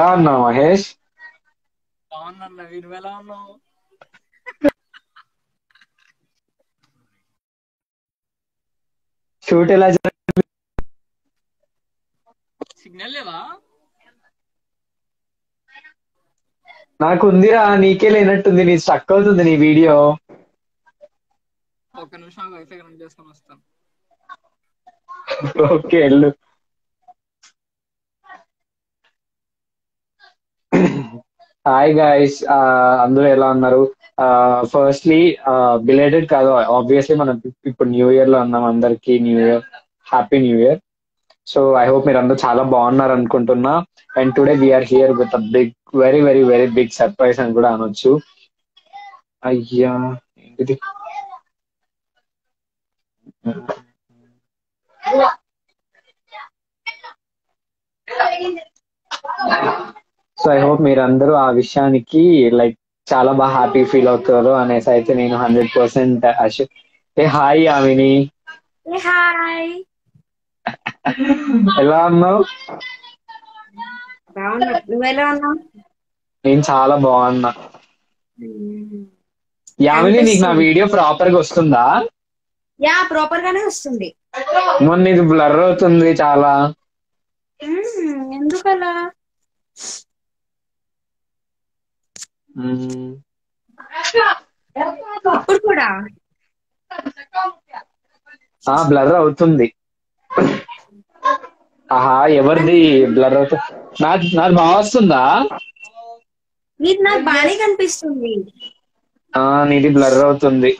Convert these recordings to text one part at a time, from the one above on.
ఎలా ఉన్నావు మహేష్? బాగున్నా, మీరు ఎలా ఉన్నావు? షూట్ ఎలా సిగ్నల్ లేవా? నాకు ఉందిరా, నీకే లేనట్టుంది. నీ స్టక్ అవుతుంది నీ వీడియో. ఒక నిమిషం వైఫై కనెక్ట్ చేసుకొని వస్తాను. ఓకే వెళ్ళు. హాయ్ గాయ్స్, అందరూ ఎలా ఉన్నారు? ఫస్ట్లీ బిలేటెడ్ కాదు, ఆబ్వియస్లీ మనం ఇప్పుడు న్యూ ఇయర్ లో ఉన్నాం. అందరికి new year, happy new year. So I hope మీరు అందరూ చాలా బాగున్నారు అనుకుంటున్నా. And today we are here with a big, very very very big surprise అని కూడా అనొచ్చు. అయ్యా ఏంటిది? సో ఐ హోప్ మీరందరూ ఆ విషయానికి లైక్ చాలా బాగా హ్యాపీ ఫీల్ అవుతారు అనేసి అయితే నేను 100% ఏ హాయ్ ఆమెని, హాయ్, ఎలా ఉన్నావు? బాగున్నా. నువ్వు ఎలా ఉన్నావు? నేను చాలా బాగున్నా. యామిని, నీకు నా కనిపిస్తుంది. వీడియో ప్రాపర్ గా వస్తుందా? యా, ప్రాపర్ గానే వస్తుంది. మొన్న ఇది బ్లర్ అవుతుంది చాలా. ఎందుకలా? మ్మ్. ఇప్పుడు కూడా బ్లర్ అవుతుంది. ఆహా, ఎవరిది బ్లర్ అవుతుంది? నాది బాగా వస్తుందా? నీది నాకు బానే కనిపిస్తుంది. నీది బ్లర్ అవుతుంది.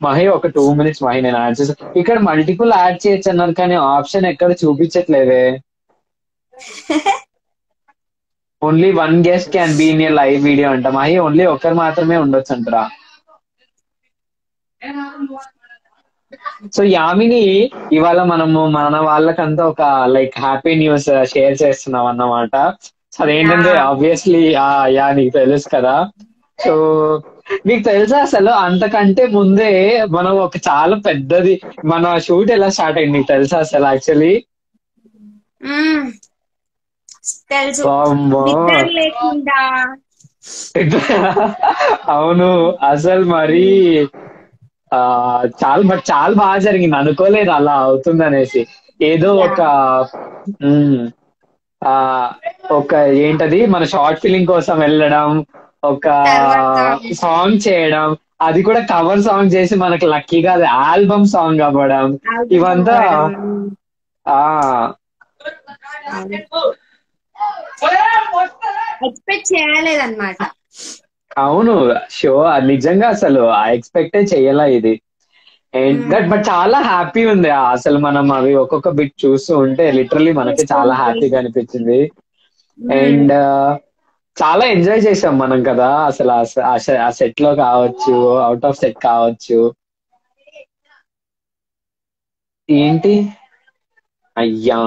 మహి, ఒక 2 minutes మహి, నేను యాడ్ చేసా. ఇక్కడ మల్టిపుల్ యాడ్ చేయొచ్చు అన్నారు కానీ ఆప్షన్ ఎక్కడ చూపించట్లేదే. Only one guest can be in a live video అంట. మహి, ఓన్లీ ఒకరు మాత్రమే ఉండొచ్చు అంటరా. సో యామిని, ఇవాళ మనము మన వాళ్ళకంతా ఒక లైక్ హ్యాపీ న్యూస్ షేర్ చేస్తున్నాం అన్నమాట. సో యా, అదేంటంటే ఆబ్వియస్లీ యా నీకు తెలుసు కదా. సో నీకు తెలుసా అసలు అంతకంటే ముందే మనం ఒక చాలా పెద్దది మన షూట్ ఎలా స్టార్ట్ అయింది నీకు తెలుసా అసలు యాక్చువల్లీ? మ్మ్, తెలుసు. వామ్మో. నిద్ర లేకుండా. అవును, అసలు మరి ఆ చాలా బాగా జరిగింది. అనుకోలేదు అలా అవుతుంది అనేసి. ఏదో యా, ఒక ఉమ్, ఆ ఒక ఏంటది, మన షార్ట్ ఫిలిం కోసం వెళ్ళడం, ఒక తర్వాత సాంగ్ చేయడం, అది కూడా కవర్ సాంగ్ చేసి మనకి లక్కీగా అది ఆల్బమ్ సాంగ్ అవ్వడం, ఆల్బమ్ ఇవంతా అవ్వడం. ఆ ఎక్స్పెక్ట్ చేయలేదన్నమాట. అవును. షో నిజంగా అసలు ఆ ఎక్స్పెక్టే చెయ్యాల ఇది. బట్ చాలా హ్యాపీ ఉంది. అసలు మనం అవి ఒక్కొక్క బిట్ చూస్తూ ఉంటే లిటరలీ మనకి చాలా చూస్తుంటే హ్యాపీగా అనిపించింది. అండ్ చాలా ఎంజాయ్ చేసాం మనం కదా అసలు. ఆ సెట్ లో కావచ్చు, అవుట్ ఆఫ్ సెట్ కావచ్చు. ఏంటి అయ్యా,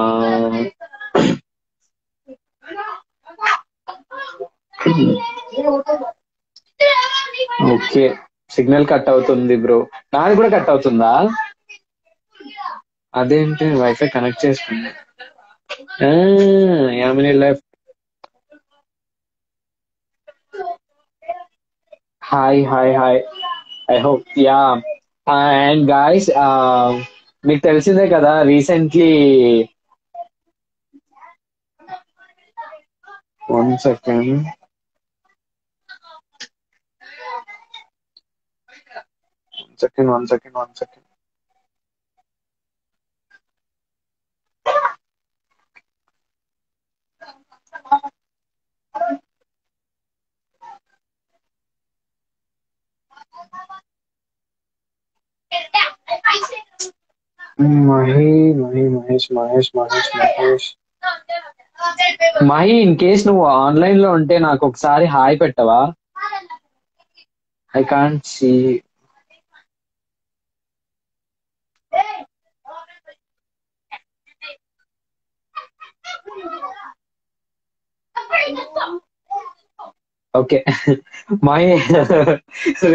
ఓకే, సిగ్నల్ కట్ అవుతుంది బ్రో. నాది కూడా కట్ అవుతుందా? అదేంటి, వైఫై కనెక్ట్ చేసుకుంది. Yamini left. Hi hi hi, I hope ya. And guys, మీకు తెలిసిందే కదా recently. 1 second. One second. Mahesh. Mahi, in case నువ్వు ఆన్లైన్ లో ఉంటే నాకు ఒకసారి హాయ్ పెట్టవా? I can't see. Okay. Mahi,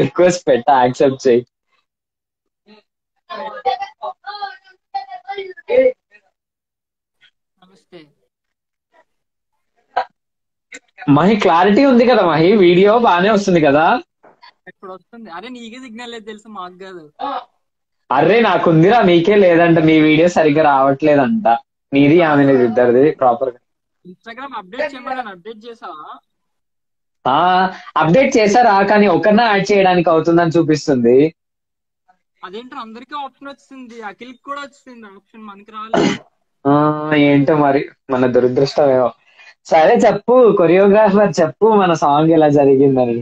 request పెట్ట, యాక్సెప్ట్ చేయి. నమస్తే. మహి క్లారిటీ ఉంది కదా మహి, వీడియో బానే వస్తుంది కదా. ఇప్పుడు వస్తుంది. అరే నీకే సిగ్నల్ లేదు తెలుసు, మాకు కాదు. అర్రే నాకుందిరా, మీకే లేదంట. మీ వీడియో సరిగ్గా రావట్లేదంట. నీది ఆమె ఇద్దరిది ప్రాపర్ గా. ఇన్స్టాగ్రామ్ అప్డేట్ చేయమని అప్డేట్ చేసావా? ఆ అప్డేట్ చేశారా, కానీ ఒకరిన యాడ్ చేయడానికి అవుతుందని చూపిస్తుంది. అదేంటో అందరికీ ఆప్షన్ వచ్చింది, అఖిల్కి కూడా వచ్చింది ఆప్షన్, మనకి రాలేదు. ఏంటో మరి మన దురదృష్టమేమో. సరే చెప్పు కొరియోగ్రాఫర్, చెప్పు మన సాంగ్ ఎలా జరిగిందని.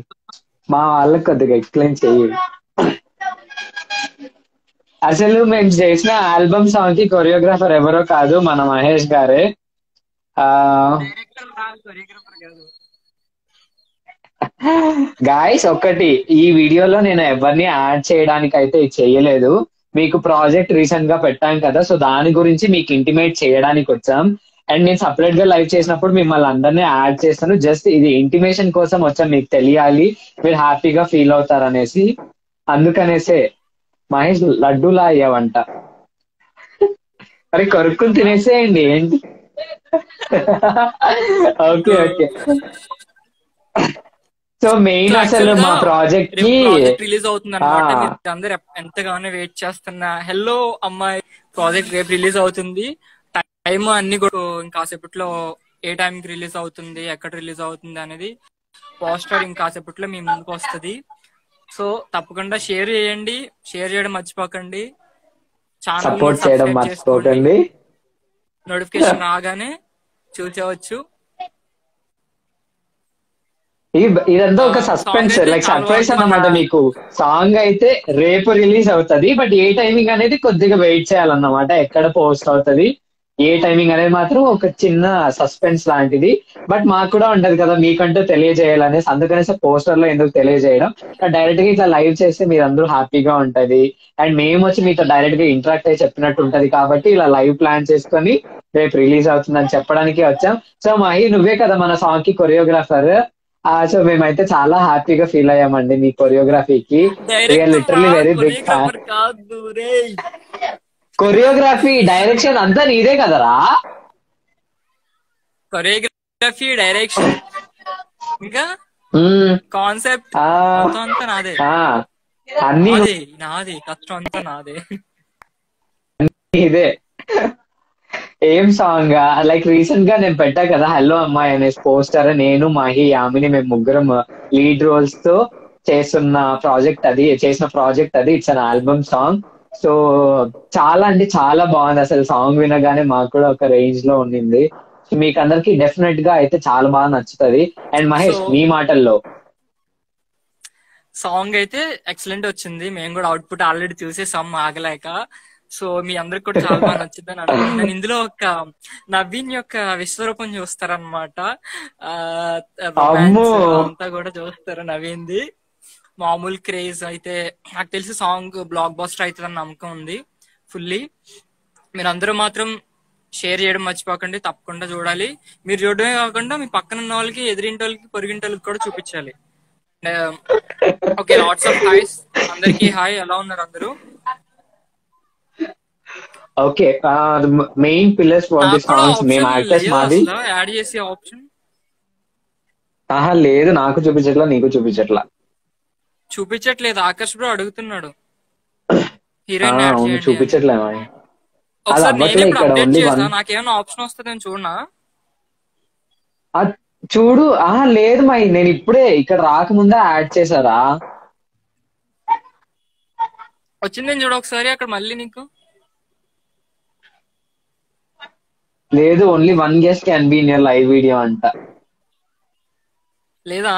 మా వాళ్ళకి కొద్దిగా ఎక్స్ప్లెయిన్ చెయ్యి. అసలు మేము చేసిన ఆల్బమ్ సాంగ్ కి కొరియోగ్రాఫర్ ఎవరో కాదు, మన మహేష్ గారే. ఆ డైరెక్టర్ కొరియోగ్రాఫర్ కాదు. గాయస్ ఒక్కటి, ఈ వీడియోలో నేను ఎవరిని యాడ్ చేయడానికి అయితే చెయ్యలేదు. మీకు ప్రాజెక్ట్ రీసెంట్ గా పెట్టాం కదా, సో దాని గురించి మీకు ఇంటిమేట్ చేయడానికి వచ్చాం. అండ్ నేను సపరేట్ గా లైవ్ చేసినప్పుడు మిమ్మల్ని అందరినీ యాడ్ చేస్తాను. జస్ట్ ఇది ఇంటిమేషన్ కోసం వచ్చాం, మీకు తెలియాలి, మీరు హ్యాపీగా ఫీల్ అవుతారు అనేసి. అందుకనేసే మహేష్ లడ్డూలా అయ్యావంట. మరి కొరుక్కుని తినేసేయండి ఏంటి. Okay okay. సో మెయిన్ అసలు మా ప్రాజెక్ట్ కి రిలీజ్ అవుతుంది అనమాట. అందరు ఎంతగానో వెయిట్ చేస్తున్నా హెల్లో అమ్మాయి ప్రాజెక్ట్ రేపు రిలీజ్ అవుతుంది. టైం అన్ని ఇంకాసేపట్లో ఏ టైంకి రిలీజ్ అవుతుంది, ఎక్కడ రిలీజ్ అవుతుంది అనేది పోస్టర్ ఇంకాసేపట్లో మీ ముందుకు వస్తుంది. సో తప్పకుండా షేర్ చేయండి, షేర్ చేయడం మర్చిపోకండి, ఛానల్ సపోర్ట్ చేయడం మర్చిపోకండి. నోటిఫికేషన్ రాగానే చూసేవచ్చు. ఇదంతా ఒక సస్పెన్స్, లైక్ సర్ప్రైజ్ అన్నమాట. మీకు సాంగ్ అయితే రేపు రిలీజ్ అవుతుంది, బట్ ఏ టైమింగ్ అనేది కొద్దిగా వెయిట్ చేయాలన్నమాట. ఎక్కడ పోస్ట్ అవుతుంది, ఏ టైమింగ్ అనేది మాత్రం ఒక చిన్న సస్పెన్స్ లాంటిది. బట్ మాకు కూడా ఉంటది కదా మీకంటూ తెలియజేయాలనేసి, అందుకనేసి పోస్టర్ లో ఎందుకు తెలియజేయడం, డైరెక్ట్ గా ఇట్లా లైవ్ చేస్తే మీరందరూ హ్యాపీగా ఉంటది. అండ్ మేము వచ్చి మీతో డైరెక్ట్ గా ఇంటరాక్ట్ అయ్యి చెప్పినట్టు ఉంటది. కాబట్టి ఇలా లైవ్ ప్లాన్ చేసుకొని రేపు రిలీజ్ అవుతుందని చెప్పడానికి వచ్చాం. సో మహి, నువ్వే కదా మన సాంగ్ కి కొరియోగ్రాఫర్. సో మేమైతే చాలా హ్యాపీగా ఫీల్ అయ్యామండి మీ కొరియోగ్రఫీకి. Literally very big fan. Choreography direction అంతా నీదే కదరా? కొరియోగ్రఫీ డైరెక్షన్ ఇంకా కాన్సెప్ట్ అంతా నాదే. అన్ని నాది, కష్టం అంతా నాదే. ఇదే ఏం సాంగ్, లైక్ రీసెంట్ గా నేను పెట్టా కదా హలో అమ్మాయి అనే పోస్టర్. నేను మహి యామిని మేము ముగ్గురం లీడ్ రోల్స్ తో చేసిన ప్రాజెక్ట్ అది. It's an album song. So చాలా అంటే చాలా బాగుంది. అసలు సాంగ్ వినగానే మాకు కూడా ఒక రేంజ్ లో ఉండింది. సో మీకు అందరికి డెఫినెట్ గా అయితే చాలా బాగా నచ్చుతుంది. అండ్ మహేష్, మీ మాటల్లో సాంగ్ అయితే ఎక్సలెంట్ వచ్చింది. మేము కూడా అవుట్పుట్ ఆల్రెడీ చూసేసాం ఆగలేక. సో మీ అందరికి కూడా చాలా బాగా నచ్చిందని అనుకుంటున్నాను. ఇందులో ఒక నవీన్ యొక్క విశ్వరూపం చూస్తారనమాట, అంతా కూడా చూస్తారు నవీన్ది. మామూలు క్రేజ్ అయితే నాకు తెలిసి సాంగ్ బ్లాక్ బస్టర్ అవుతుందని నమ్మకం ఉంది ఫుల్లీ. మీరందరూ మాత్రం షేర్ చేయడం మర్చిపోకండి, తప్పకుండా చూడాలి. మీరు చూడడమే కాకుండా మీ పక్కన ఉన్న వాళ్ళకి, ఎదురింటి వాళ్ళకి, పొరిగింటి వాళ్ళకి కూడా చూపించాలి. ఓకే, లాట్స్ ఆఫ్ హాయ్స్ అందరికి. హాయ్, ఎలా ఉన్నారు అందరూ? Okay, main pillars for the songs మేము యాక్టర్స్ మాది యాడ్ చేసే ఆప్షన్ లేదు. నాకు చూపించట్లా, నీకు చూపించట్లేదు. ఆకాష్ బ్రో అడుగుతున్నాడు హీరోయిన్ చూపించట్లే. నాకేమైనా ఆప్షన్ వస్తుందని చూడనా? చూడు. లేదు మై, నేను ఇప్పుడే ఇక్కడ రాకముందే యాడ్ చేశారా? వచ్చిందని చూడు ఒకసారి అక్కడ. మళ్ళీ నీకు లేదు, only 1 guest can be in your live video అంట. లేదా?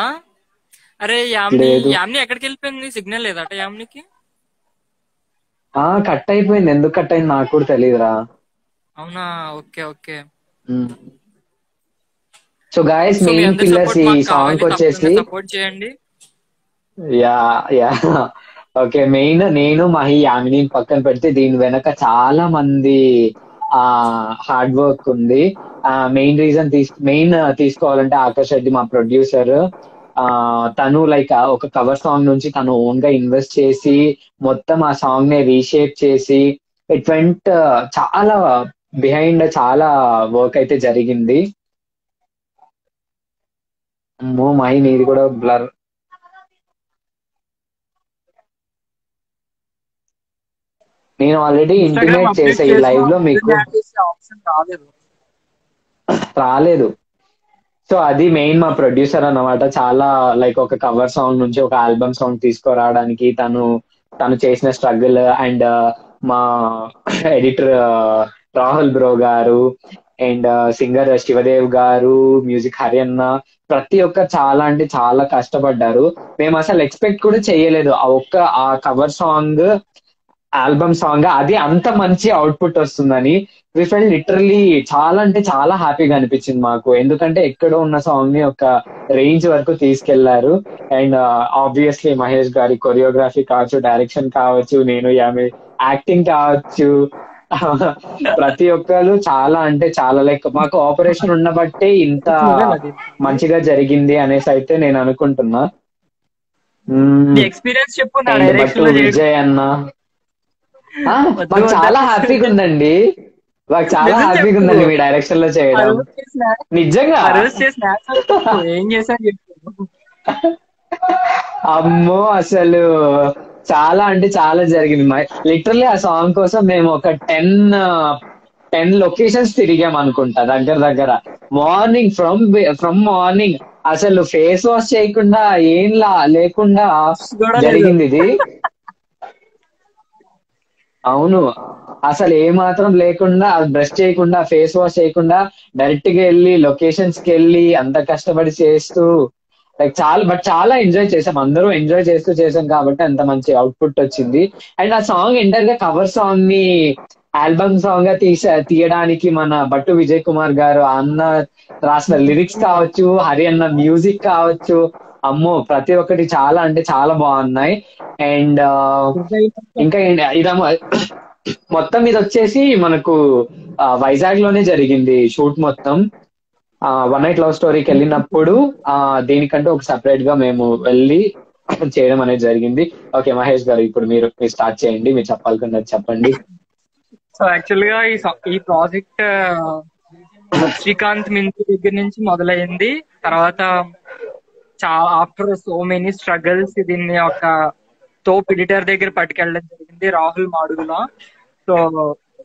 అరే యామ్ని ఎక్కడికి వెళ్ళిపోయింది? సిగ్నల్ లేదట యామ్నికి? కట్ అయిపోయింది. ఎందుకు కట్ అయింది నాకు కూడా తెలియదురా. అవునా? Okay okay. So guys, main pillars ఈ సాంగ్ వచ్చేసి సపోర్ట్ చేయండి. Yeah okay. మెయిన్ నేను మహి యామిని పక్కన పెడితే దీని వెనక చాలా మంది హార్డ్ వర్క్ ఉంది. మెయిన్ తీసుకోవాలంటే ఆకాష్ రెడ్డి మా ప్రొడ్యూసర్. తను లైక్ ఒక కవర్ సాంగ్ నుంచి తను ఓన్ గా ఇన్వెస్ట్ చేసి మొత్తం ఆ సాంగ్ ని రీషేప్ చేసి ఇట్ వెంట్ చాలా బిహైండ్ చాలా వర్క్ అయితే జరిగింది. అమ్మో మహి నీది కూడా బ్లర్. నేను ఆల్రెడీ ఇన్స్టాగ్రామ్ ఇంటిమేట్ అప్డేట్ చేసా ఈ చేసిన లైవ్ లో అందరిని మీకు. యాడ్ చేసే ఆప్షన్ రాలేదు. రాలేదు. సో అది మెయిన్ మా ప్రొడ్యూసర్ అన్నమాట. చాలా లైక్ ఒక కవర్ సాంగ్ నుంచి ఒక ఆల్బమ్ సాంగ్ తీసుకురావడానికి తను చేసిన స్ట్రగుల్. అండ్ మా ఎడిటర్ రాహుల్ బ్రో గారు, అండ్ సింగర్ శివదేవ్ గారు, మ్యూజిక్ హరియన్న, ప్రతి ఒక్క చాలా అంటే చాలా కష్టపడ్డారు. మేము అసలు ఎక్స్పెక్ట్ కూడా చేయలేదు ఆ కవర్ సాంగ్, ఆల్బమ్ సాంగ్ అది అంత మంచి అవుట్పుట్ వస్తుందని. వి ఫెల్ లిటరలీ చాలా అంటే చాలా హ్యాపీగా అనిపించింది మాకు. ఎందుకంటే ఎక్కడో ఉన్న సాంగ్ ని ఒక రేంజ్ వరకు తీసుకెళ్లారు. అండ్ ఆబ్వియస్లీ మహేష్ గారి కొరియోగ్రఫీ కావచ్చు, డైరెక్షన్ కావచ్చు, నేను ఆమె యాక్టింగ్ కావచ్చు, ప్రతి ఒక్కరు చాలా అంటే చాలా లైక్ మాకు ఆపరేషన్ ఉండబట్టే ఇంత అది మంచిగా జరిగింది అనేసి అయితే నేను అనుకుంటున్నా. నీ ఎక్స్పీరియన్స్ చెప్పు, నా అండ్ బట్ డైరెక్షన్ లో చేయడం. విజయ్ అన్న వద్దు మాకు వద్దు చాలా హ్యాపీగా ఉందండి. మాకు చాలా నిజం హ్యాపీగా చెప్పు. ఉందండి మీ డైరెక్షన్ లో ఆ చేయడం. రోజు చేసిన నిజంగా ఆ రోజు చేసిన యాక్షన్ చెప్పు, ఏం చేశాను చెప్పు. అమ్మో అసలు చాలా అంటే చాలా జరిగింది. లిటరల్లీ ఆ సాంగ్ కోసం మేము ఒక 10 లొకేషన్స్ తిరిగాం అనుకుంటా దగ్గర దగ్గర. మార్నింగ్ ఫ్రమ్ మార్నింగ్ అసలు ఫేస్ వాష్ చేయకుండా లేకుండా కూడా లేదు. జరిగింది ఇది. అవును. అసలు ఏ మాత్రం లేకుండా, బ్రష్ చేయకుండా, ఫేస్ వాష్ చేయకుండా డైరెక్ట్ గా వెళ్ళి లొకేషన్స్ కి వెళ్ళి అంత కష్టపడి చేస్తూ లైక్ చాలా ఎంజాయ్ చేసాం. అందరూ ఎంజాయ్ చేస్తూ చేసాం కాబట్టి అంత మంచి అవుట్పుట్ వచ్చింది. అండ్ ఆ సాంగ్ ఎంటర్ గా కవర్ సాంగ్ ని ఆల్బమ్ సాంగ్ గా తీయడానికి మన భట్టు విజయ్ కుమార్ గారు అన్న రాసిన లిరిక్స్ కావచ్చు, హరి అన్న మ్యూజిక్ కావచ్చు, అమ్మో ప్రతి ఒక్కటి చాలా అంటే చాలా బాగున్నాయి. అండ్ ఇంకా ఇదమ్మా మొత్తం ఇది వచ్చేసి మనకు వైజాగ్ లోనే జరిగింది షూట్ మొత్తం. వన్ నైట్ లవ్ స్టోరీకి వెళ్ళినప్పుడు దీనికంటూ ఒక సెపరేట్ గా మేము వెళ్ళి చేయడం అనేది జరిగింది. ఓకే మహేష్ గారు, ఇప్పుడు మీరు స్టార్ట్ చేయండి. మీరు చెప్పాలనుకున్నది చెప్పండి. సో యాక్చువల్ గా ఈ ప్రాజెక్ట్ శ్రీకాంత్ మించి దగ్గర నుంచి మొదలైంది. తర్వాత ఆఫ్టర్ సో మెనీ స్ట్రగల్స్ దీన్ని ఒక తోప్ ఎడిటర్ దగ్గర పట్టుకెళ్ళడం జరిగింది, Rahul Madugula. So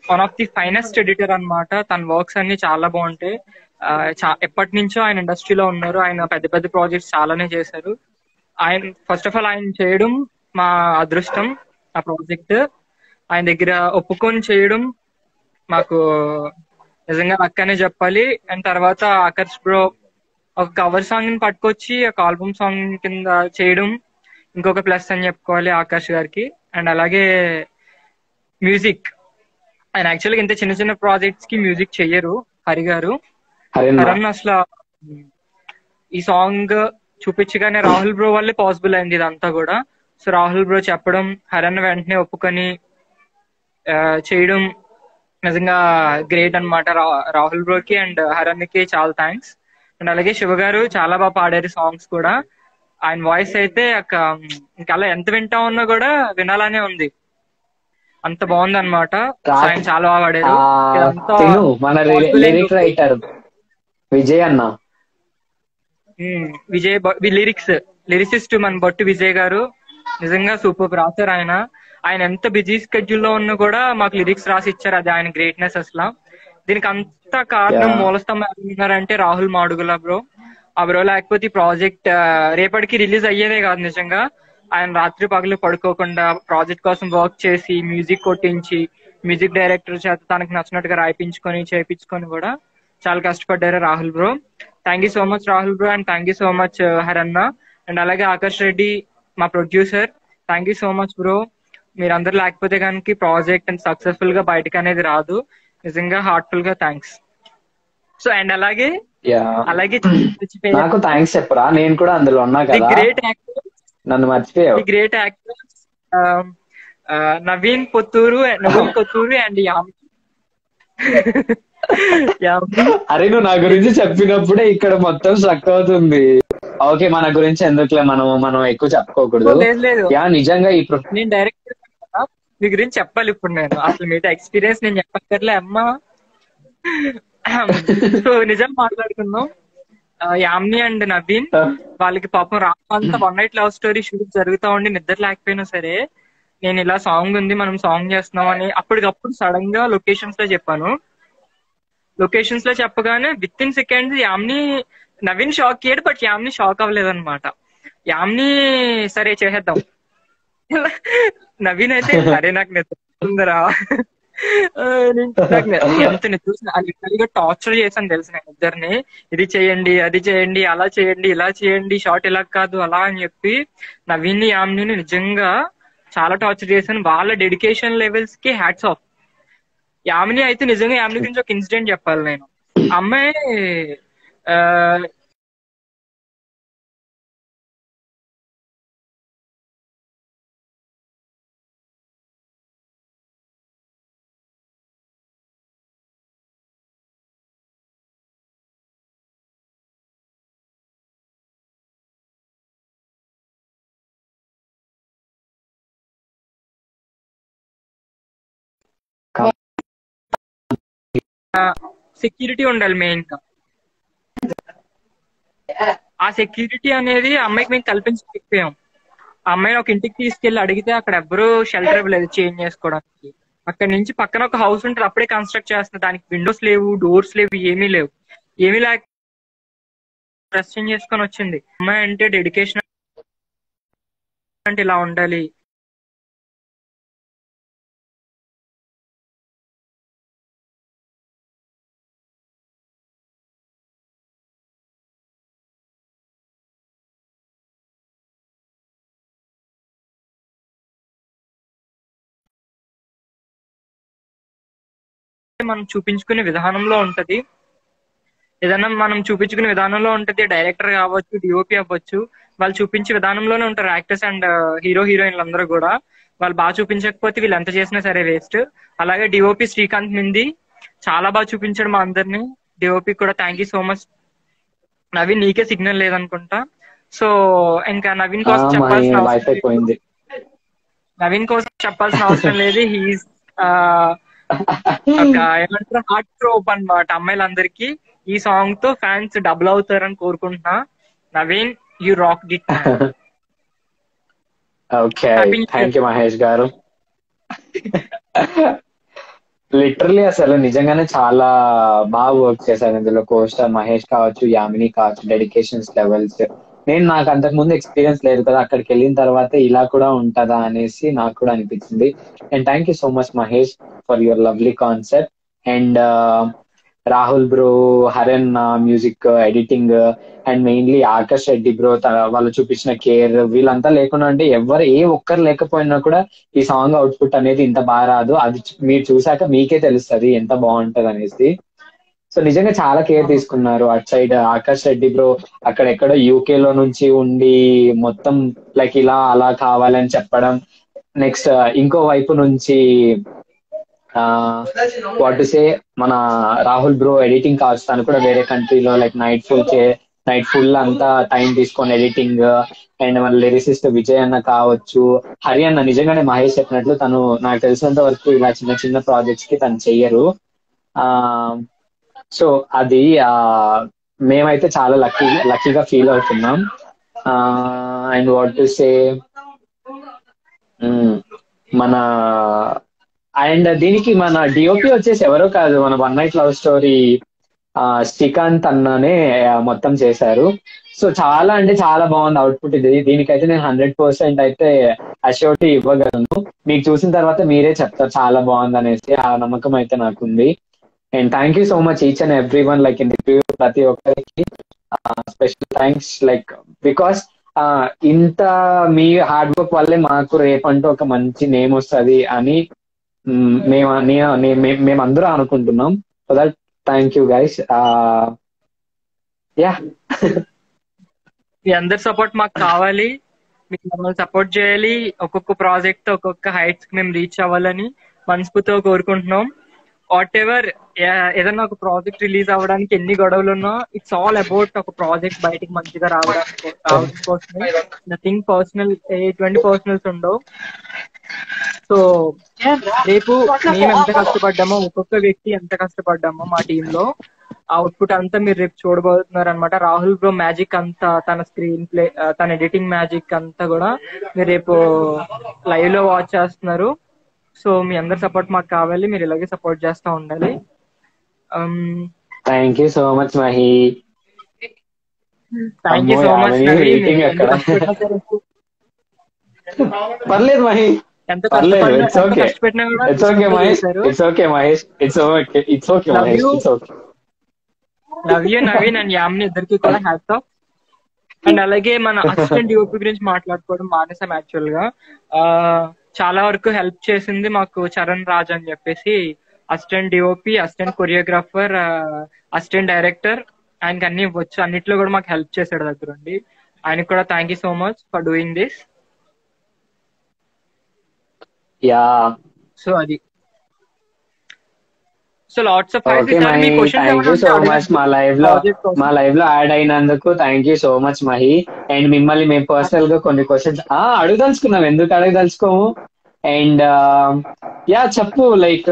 one of the finest editor అన్నమాట. తన వర్క్స్ అన్ని చాలా బాగుంటాయి. ఎప్పటి నుంచో ఆయన ఇండస్ట్రీలో ఉన్నారు. ఆయన పెద్ద పెద్ద ప్రాజెక్ట్స్ చాలానే చేశారు. ఆయన ఫస్ట్ ఆఫ్ ఆల్ ఆయన చేయడం మా అదృష్టం. ఆ ప్రాజెక్ట్ ఆయన దగ్గర ఒప్పుకొని చేయడం మాకు నిజంగా లక్కనే చెప్పాలి. అండ్ తర్వాత ఆకర్ష్ బ్రో ఒక కవర్ సాంగ్ ని పట్టుకొచ్చి ఒక ఆల్బమ్ సాంగ్ కింద చేయడం ఇంకొక ప్లస్ అని చెప్పుకోవాలి ఆకాష్ గారికి. అండ్ అలాగే మ్యూజిక్, ఆయన యాక్చువల్గా ఇంత చిన్న చిన్న ప్రాజెక్ట్స్ కి మ్యూజిక్ చెయ్యరు హరి గారు. హరన్ అసలు ఈ సాంగ్ చూపించగానే రాహుల్ బ్రో వల్లే పాసిబుల్ అయింది ఇదంతా కూడా. సో రాహుల్ బ్రో చెప్పడం, హరన్ వెంటనే ఒప్పుకొని చేయడం నిజంగా గ్రేట్ అనమాట. రాహుల్ బ్రోకి అండ్ హరన్ కి చాలా థ్యాంక్స్. అండ్ అలాగే శివ గారు చాలా బాగా పాడారు సాంగ్స్ కూడా. ఆయన వాయిస్ అయితే ఇంకా అలా ఎంత వింటా ఉన్నా కూడా వినాలనే ఉంది, అంత బాగుంది అనమాట. ఆయన చాలా బాగా పాడారు. మన లిరిక్ రైటర్ విజయ్ అన్న, లిరిసిస్ట్ మన బొట్టు విజయ్ గారు నిజంగా సూపర్ రాశారు. ఆయన ఎంత బిజీ స్కెడ్యూల్లో ఉన్నా కూడా మాకు లిరిక్స్ రాసి ఇచ్చారు. అది ఆయన గ్రేట్నెస్ అసలు. దీనికి అంత కారణం మూలస్తంభం ఎవరున్నారంటే రాహుల్ మాడుగుల బ్రో. ఆ బ్రో లేకపోతే ఈ ప్రాజెక్ట్ రేపటికి రిలీజ్ అయ్యేదే కాదు నిజంగా. ఆయన రాత్రి పగలు పడుకోకుండా ప్రాజెక్ట్ కోసం వర్క్ చేసి, మ్యూజిక్ కొట్టించి, మ్యూజిక్ డైరెక్టర్ చేత తనకు నచ్చినట్టుగా రాయిపించుకొని చేయించుకొని కూడా చాలా కష్టపడ్డారు Rahul bro. Thank you so much Rahul bro, and thank you so much హరన్న. అండ్ అలాగే ఆకాష్ రెడ్డి మా producer, thank you so much bro. మీరందరూ లేకపోతే కనుక ప్రాజెక్ట్ అండ్ సక్సెస్ఫుల్ గా బయటకు అనేది రాదు. నిజంగా హార్ట్ఫుల్ గా థ్యాంక్స్. సో అండ్ అలాగే నాకు థ్యాంక్స్ చెప్పరా, నేను కూడా అందులో ఉన్నా కదా. గ్రేట్ యాక్టర్, నన్ను మర్చిపోయావు. Great actor Naveen Kotturu and Yami. అరే నువ్వు నా గురించి చెప్పినప్పుడే ఇక్కడ మొత్తం స్ట్రక్ అవుతుంది. ఓకే మన గురించి ఎందుకులే, మనం ఎక్కువ చెప్పుకోకూడదు. యా నిజంగా నేను డైరెక్టర్ మీ గురించి చెప్పాలి ఇప్పుడు. నేను అసలు మీతో ఎక్స్పీరియన్స్ నేను చెప్పక్కర్లే అమ్మా. సో నిజం మాట్లాడుకుందాం. యామ్ని అండ్ నవీన్ వాళ్ళకి పాపం రాత్రంతా one night love story shoot జరుగుతా ఉండి నిద్ర లేకపోయినా సరే నేను ఇలా సాంగ్ ఉంది మనం సాంగ్ చేస్తున్నాం అని అప్పటికప్పుడు సడన్ గా లొకేషన్స్ లో చెప్పాను. లొకేషన్స్ లో చెప్పగానే within seconds Yamini Naveen shock అయ్యాడు, బట్ యామ్ని షాక్ అవ్వలేదు అనమాట. యామ్ని సరే చేసేద్దాం, నవీన్ అయితే అరే నాకు నిద్ర ఎంత నిద్ర టార్చర్ చేశాను తెలుసు నేను ఇద్దరిని. ఇది చేయండి, అది చేయండి, అలా చేయండి, ఇలా చేయండి, షార్ట్ ఇలా కాదు అలా అని చెప్పి నవీన్ యామ్ని నిజంగా చాలా టార్చర్ చేశాను. వాళ్ళ డెడికేషన్ లెవెల్స్ కి హ్యాట్స్ ఆఫ్. యామిని అయితే నిజంగా యామిని గురించి ఒక ఇన్సిడెంట్ చెప్పాలి నేను. అమ్మాయి సెక్యూరిటీ ఉండాలి మెయిన్ గా. ఆ సెక్యూరిటీ అనేది అమ్మాయికి మేము కల్పించలేకపోయాం. ఆ అమ్మాయిని ఒక ఇంటికి తీసుకెళ్లి అడిగితే అక్కడ ఎవరు షెల్టర్ ఇవ్వలేదు చేంజ్ చేసుకోవడానికి. అక్కడ నుంచి పక్కన ఒక హౌస్ ఉంటుంది, అప్పుడే కన్స్ట్రక్ట్ చేస్తున్నారు, దానికి విండోస్ లేవు, డోర్స్ లేవు, ఏమీ లేవు. ఏమీ లేక డ్రెస్ చేంజ్ చేసుకొని వచ్చింది. అమ్మాయి అంటే డెడికేషన్ అంటే ఇలా ఉండాలి. మనం చూపించుకునే విధానంలో ఉంటది, ఏదైనా మనం చూపించుకునే విధానంలో ఉంటది. డైరెక్టర్ కావచ్చు, డిఓపి అవ్వచ్చు, వాళ్ళు చూపించే విధానంలోనే ఉంటారు. యాక్టర్స్ అండ్ హీరో హీరోయిన్లు అందరూ కూడా వాళ్ళు బాగా చూపించకపోతే వీళ్ళు ఎంత చేసినా సరే వేస్ట్. అలాగే డిఓపి శ్రీకాంత్ మింది చాలా బాగా చూపించాడు మా అందరినీ. డిఓపి కూడా thank you so much. Naveen నీకే సిగ్నల్ లేదనుకుంటా. సో ఇంకా నవీన్ కోసం చెప్పాల్సిన అవసరం లేదు. హీఈస్ ఒక ఏమంటారు హార్ట్ థ్రోప్ అన్నమాట అమ్మాయిలందరికీ. ఈ సాంగ్ తో ఫ్యాన్స్ డబుల్ అవుతారని కోరుకుంటున్నా. Naveen you rocked it. Okay, thank you Mahesh garu. Literally అసలు నిజంగానే చాలా బాగా వర్క్ చేశారు ఇందులో. కోస్టార్ మహేష్ కావచ్చు, యామిని కావచ్చు, డెడికేషన్స్ లెవెల్స్ నాకు అంతకు ముందు ఎక్స్పీరియన్స్ లేదు కదా, అక్కడికి వెళ్ళిన తర్వాత ఇలా కూడా ఉంటదా అనేసి నాకు కూడా అనిపించింది. And thank you so much Mahesh for your lovely concept. And Rahul bro, horn music editing, and mainly Akash Reddy bro వాళ్ళు చూపించిన కేర్, వీళ్ళంతా లేకుండా అంటే ఏ ఒక్కరు లేకపోయినా కూడా ఈ సాంగ్ అవుట్పుట్ అనేది ఇంత బాగా రాదు. అది మీరు చూసాక మీకే తెలుస్తుంది ఎంత బాగుంటది అనేసి. సో నిజంగా చాలా కేర్ తీసుకున్నారు. అటు సైడ్ ఆకాష్ రెడ్డి బ్రో అక్కడెక్కడో యూకే లో నుంచి ఉండి మొత్తం లైక్ ఇలా అలా కావాలని చెప్పడం. నెక్స్ట్ ఇంకో వైపు నుంచి వాట్ టు సే మన రాహుల్ బ్రో ఎడిటింగ్ కావచ్చు, తను కూడా వేరే కంట్రీలో లైక్ నైట్ ఫుల్ అంతా టైం తీసుకొని ఎడిటింగ్. అండ్ మన లిరిసిస్ట్ విజయ్ అన్న కావచ్చు, హరి అన్న నిజంగానే మహేష్ చెప్పినట్లు తను నాకు తెలిసినంత వరకు ఇలా చిన్న చిన్న ప్రాజెక్ట్స్ కి తను చెయ్యరు. సో అది మేమైతే చాలా లక్కీగా ఫీల్ అవుతున్నాం. అండ్ వాట్ టు సే మన అండ్ దీనికి మన డిఓపి వచ్చేసి ఎవరో కాదు, మన one night love story Srikanth అన్ననే మొత్తం చేశారు. సో చాలా అంటే చాలా బాగుంది అవుట్పుట్. దీనికైతే నేను 100% అయితే అష్యూరిటీ ఇవ్వగలను. మీకు చూసిన తర్వాత మీరే చెప్తారు చాలా బాగుంది అనేసి. ఆ నమ్మకం అయితే నాకుంది. And thank you so much each and every one, like in review ప్రతి ఒక్కరికి స్పెషల్ థ్యాంక్స్. లైక్ బికాస్ ఇంత మీ హార్డ్ వర్క్ వల్లే మాకు రేపంటూ ఒక మంచి నేమ్ వస్తుంది అని మేమందరం అనుకుంటున్నాం. So that thank you guys. Yeah, మీ అందరి సపోర్ట్ మాకు కావాలి. మీకు మమ్మల్ని సపోర్ట్ చేయాలి. ఒక్కొక్క ప్రాజెక్ట్ ఒక్కొక్క హైట్స్ కి మేము రీచ్ అవ్వాలని మనస్ఫూర్తిగా కోరుకుంటున్నాం. వాట్ ఎవర్ ఏదన్నా ఒక ప్రాజెక్ట్ రిలీజ్ అవ్వడానికి ఎన్ని గొడవలు ఉన్నా, ఇట్స్ ఆల్ అబౌట్ ఒక ప్రాజెక్ట్ బయటికి మంచిగా రావడానికి కోసమే. నథింగ్ పర్సనల్, ఎటువంటి పర్సనల్స్ ఉండవు. సో రేపు మేము ఎంత కష్టపడ్డామో, ఒక్కొక్క వ్యక్తి ఎంత కష్టపడ్డామో మా టీంలో, అవుట్పుట్ అంతా మీరు రేపు చూడబోతున్నారు అనమాట. రాహుల్ బ్రో మ్యాజిక్ అంతా, తన స్క్రీన్ ప్లే, తన ఎడిటింగ్ మ్యాజిక్ అంతా కూడా మీరు రేపు లైవ్ లో వాచ్ చేస్తున్నారు. సో మీ అందరి సపోర్ట్ మాకు కావాలి, మీరు ఇలాగే సపోర్ట్ చేస్తూ ఉండాలి. Thank you so much Mahi. Thank you అమ్మో so much Yamini Naveen. Waiting ఎంత అక్కడ. కష్టపెట్టినా సరే, పర్లేదు మహి, ఎంత పర్లేదు, కష్టపడినా ఇట్స్ ఎంత ఓకే, కష్టపెట్టినా కూడా ఇట్స్ ఓకే మహేష్, చేశారు. It's okay Mahesh, it's okay, it's okay love Mahesh, you, it's okay. Love you Naveen and Yamini ఇద్దరికి కూడా హ్యాట్స్ ఆఫ్. అండ్ అలాగే మన అసిస్టెంట్ డిఓపి గురించి మాట్లాడుకోవడం మానేసాం యాక్చువల్ గా. ఆ, చాలా వరకు హెల్ప్ చేసింది మాకు చరణ్ రాజ్ అని చెప్పేసి, assistant DOP, assistant choreographer, assistant director. ఆయనకి అన్ని వచ్చు, అన్నిట్లో కూడా మాకు హెల్ప్ చేశాడు దగ్గరుండి. ఆయనకి కూడా thank you so much for doing this. Yeah, so అది. So lots of thanks. Okay ఈసారి మీ మహి, క్వశ్చన్స్ థ్యాంక్ ఏమైనా యూ ఉంటే సో మచ్ అడగండి ప్రాజెక్ట్ మా కోసం. లైవ్ లో యాడ్ అయినందుకు thank you so much Mahi. And మిమ్మల్ని మేము పర్సనల్ గా కొన్ని క్వశ్చన్స్ అడగదలుచుకున్నాం, ఎందుకు అడగదలుచుకోము. అండ్ యా, చెప్పు, లైక్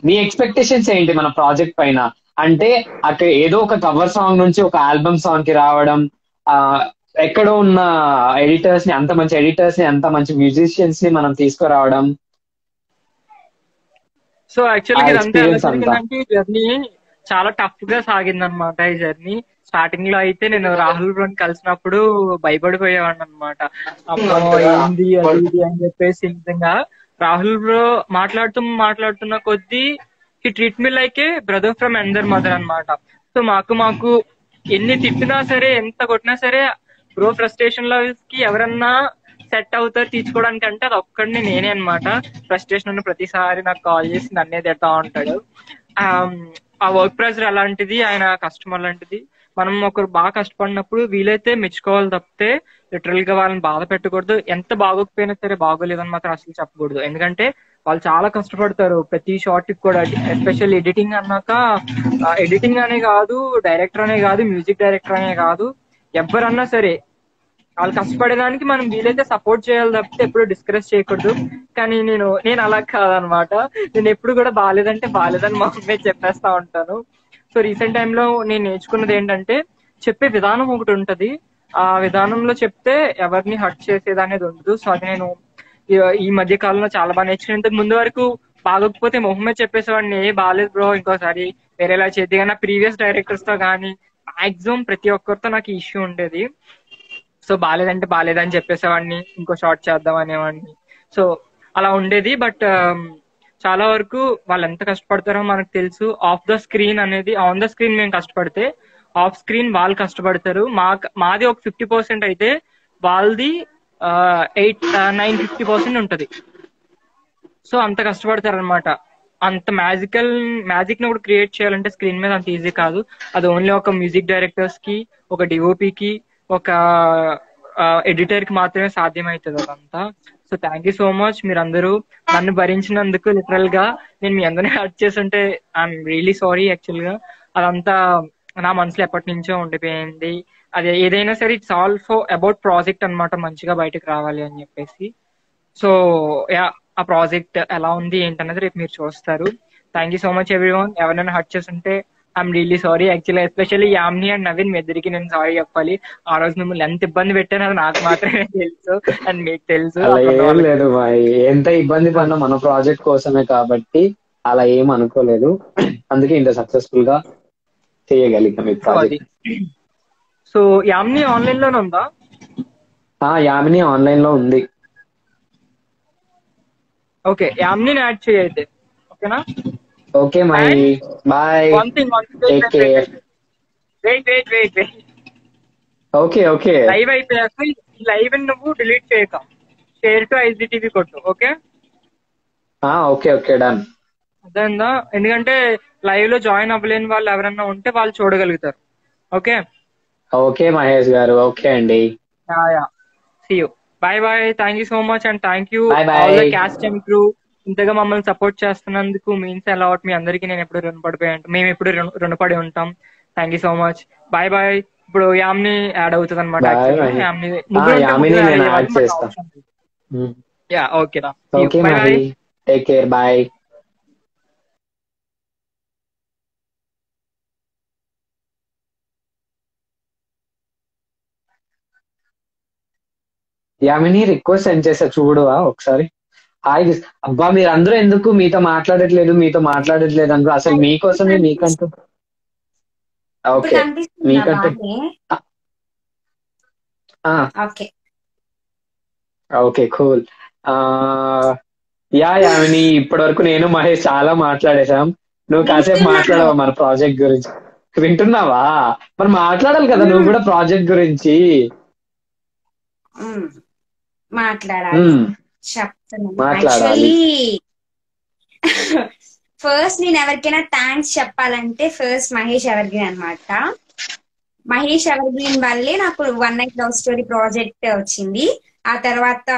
నీ ఎక్స్పెక్టేషన్స్ ఏంటి మన ప్రాజెక్ట్ పైన? అంటే అక్కడ ఏదో ఒక కవర్ సాంగ్ నుంచి ఒక ఆల్బమ్ సాంగ్ కి రావడం, ఆ ఎక్కడో ఉన్న ఎడిటర్స్ ని, అంత మంచి ఎడిటర్స్ ని, అంత మంచి మ్యూజిషియన్స్ ని మనం తీసుకురావడం, సో ఆ యాక్చువల్గా ఇదంతా ఎలా ఎక్స్పీరియన్స్ అంతా. జరిగిందంటే, ఈ జర్నీ చాలా టఫ్ గా సాగిందనమాట. ఈ జర్నీ స్టార్టింగ్ లో అయితే నేను రాహుల్ బ్రోని కలిసినప్పుడు భయపడిపోయేవాడిని అనమాట. అమ్మో ఏంది అది ఇది అని చెప్పేసి. నిజంగా రాహుల్ బ్రో మాట్లాడుతున్న కొద్దీ he treat me like A brother from అందర్ మదర్ అనమాట. సో మాకు ఎన్ని తిట్టినా సరే, ఎంత కొట్టినా సరే, బ్రో ఫ్రస్ట్రేషన్ లెవెల్స్ కి ఎవరన్నా సెట్ అవుతారు తీర్చుకోవడానికి అంటే అది ఒక్కడిని నేనే అనమాట. ఫ్రస్ట్రేషన్ ఉన్న ప్రతిసారి నాకు కాల్ చేసి నన్నే తిడతా ఉంటాడు. ఆ వర్క్ ప్రెషర్ అలాంటిది, ఆయన కస్టమర్ లాంటిది. మనం ఒకరు బాగా కష్టపడినప్పుడు వీలైతే మెచ్చుకోవాలి తప్పితే లిటరల్ గా వాళ్ళని బాధ పెట్టకూడదు. ఎంత బాగోకపోయినా సరే బాగోలేదని మాత్రం అసలు చెప్పకూడదు. ఎందుకంటే వాళ్ళు చాలా కష్టపడతారు ప్రతి షార్ట్ కి కూడా. ఎస్పెషల్ ఎడిటింగ్ అన్నాక, ఎడిటింగ్ అనే కాదు, డైరెక్టర్ అనే కాదు, మ్యూజిక్ డైరెక్టర్ అనే కాదు, ఎవరన్నా సరే వాళ్ళు కష్టపడేదానికి మనం వీలైతే సపోర్ట్ చేయాలి తప్పితే ఎప్పుడు డిస్కరేజ్ చేయకూడదు. కానీ నేను అలా కాదనమాట. నేను ఎప్పుడు కూడా బాగాలేదంటే బాగాలేదని మా అమ్మే చెప్పేస్తా ఉంటాను. సో రీసెంట్ టైంలో నేను నేర్చుకున్నది ఏంటంటే, చెప్పే విధానం ఒకటి ఉంటది, ఆ విధానంలో చెప్తే ఎవరిని హర్ట్ చేసేది అనేది ఉండదు. సో అది నేను ఈ మధ్య కాలంలో చాలా బాగా నేర్చుకుని. ఇంతకు ముందు వరకు బాగోకపోతే మొహమ్మే చెప్పేసేవాడిని, ఏ బాగాలేదు బ్రో ఇంకోసారి వేరేలా చేద్ది. కానీ ప్రీవియస్ డైరెక్టర్స్ తో కానీ మాక్సిమం ప్రతి ఒక్కరితో నాకు ఇష్యూ ఉండేది. సో బాగాలేదంటే బాగాలేదని చెప్పేసేవాడిని, ఇంకో షార్ట్ చేద్దాం అనేవాడిని. సో అలా ఉండేది. బట్ చాలా వరకు వాళ్ళు ఎంత కష్టపడతారో మనకు తెలుసు. ఆఫ్ ద స్క్రీన్ అనేది, ఆన్ ద స్క్రీన్ మేము కష్టపడితే ఆఫ్ స్క్రీన్ వాళ్ళు కష్టపడతారు. మాది ఒక 50% అయితే వాళ్ళది 950% ఉంటది. సో అంత కష్టపడతారు అనమాట. అంత మ్యాజిక్ ని కూడా క్రియేట్ చేయాలంటే స్క్రీన్ మీద అంత ఈజీ కాదు. అది ఓన్లీ ఒక మ్యూజిక్ డైరెక్టర్స్ కి, ఒక డిఓపికి, ఒక ఎడిటర్ కి మాత్రమే సాధ్యమవుతుంది అదంతా. So thank you so much మీరందరూ నన్ను భరించినందుకు. లిటరల్ గా నేను మీ అందరినీ హర్ట్ చేస్తుంటే ఐఎమ్ రియలీ సారీ. యాక్చువల్ గా అదంతా నా మనసులో ఎప్పటి నుంచో ఉండిపోయింది. అది ఏదైనా సరే it's all for about project అనమాట, మంచిగా బయటకు రావాలి అని చెప్పేసి. సో యా, ఆ ప్రాజెక్ట్ ఎలా ఉంది ఏంటన్నది రేపు మీరు చూస్తారు. Thank you so much everyone. ఎవరైనా హర్ట్ చేస్తుంటే I'm really sorry. Actually especially Yamini and Naveen మీ ఇద్దరికి నేను సారీ చెప్పాలి. ఆ రోజు మిమ్మల్ని ఎంత ఇబ్బంది పెట్టానో అది నాకు మాత్రమే తెలుసు అండ్ మీకు తెలుసు. అలా ఏం లేదు మరి, ఎంత ఇబ్బంది పడినా మన ప్రాజెక్ట్ కోసమే కాబట్టి అలా ఏం అనుకోలేదు. అందుకే ఇంత సక్సెస్ఫుల్ గా చేయగలిగాం ఈ ప్రాజెక్ట్. సో యామ్ని ఆన్లైన్ లోనే ఉందా? యామిని ఆన్లైన్ లో ఉంది. ఓకే, యామ్ని యాడ్ చేయైతే ఓకేనా? Okay my boy, take care. Wait okay okay, live అయిపోయాక ఈ లైవ్ నువ్వు డిలీట్ చేయక షేర్ టు ఐజీటీవీ కొట్టు. Okay okay okay done. అర్థమైందా? ఎందుకంటే లైవ్ లో జాయిన్ అవ్వలేని వాళ్ళు ఎవరన్నా ఉంటే వాళ్ళు చూడగలుగుతారు. Okay okay Mahesh garu, okay అండి. See you, bye bye. Thank you so much and thank you Bye bye. All the cast and crew. ఇంతగా మమ్మల్ని సపోర్ట్ చేస్తున్నందుకు మీన్స్ అలాట్. మీ అందరికీ నేను ఎప్పుడు మేము ఎప్పుడు రుణపడి ఉంటాం. Thank you so much. Bye bye. ఇప్పుడు యామ్ని యాడ్ అవుతుంది అనమాట. యామిని నేను యాడ్ చేస్తాను. Okay bye, take care, bye. Yamini request send చేసా, చూడువా ఒకసారి. హాయ్ అబ్బా, మీరందరూ ఎందుకు మీతో మాట్లాడట్లేదు అనుకో, అసలు మీకోసమే మీకంటూ. ఇప్పుడు ఓకే, కనిపిస్తుందా మీకంటూ. బానే? ఓకే. Okay, cool. ఆ యామిని, ఇప్పటి వరకు నేను మహేష్ చాలా మాట్లాడేశాం. నువ్వు కాసేపు వింటున్నాను. మాట్లాడవా మన ప్రాజెక్ట్ గురించి? వింటున్నావా? మరి మాట్లాడాలి కదా నువ్వు కూడా ప్రాజెక్ట్ గురించి. మాట్లాడాలి, చెప్తున్నాను. మాట్లాడాలి. యాక్చువల్లీ ఫస్ట్ నేను ఎవరికైనా థ్యాంక్స్ చెప్పాలంటే ఫస్ట్ మహేష్ ఎవర్గ్రీన్ అనమాట. మహేష్ ఎవర్గ్రీన్ వల్లే నాకు one night love story project వచ్చింది. ఆ తర్వాత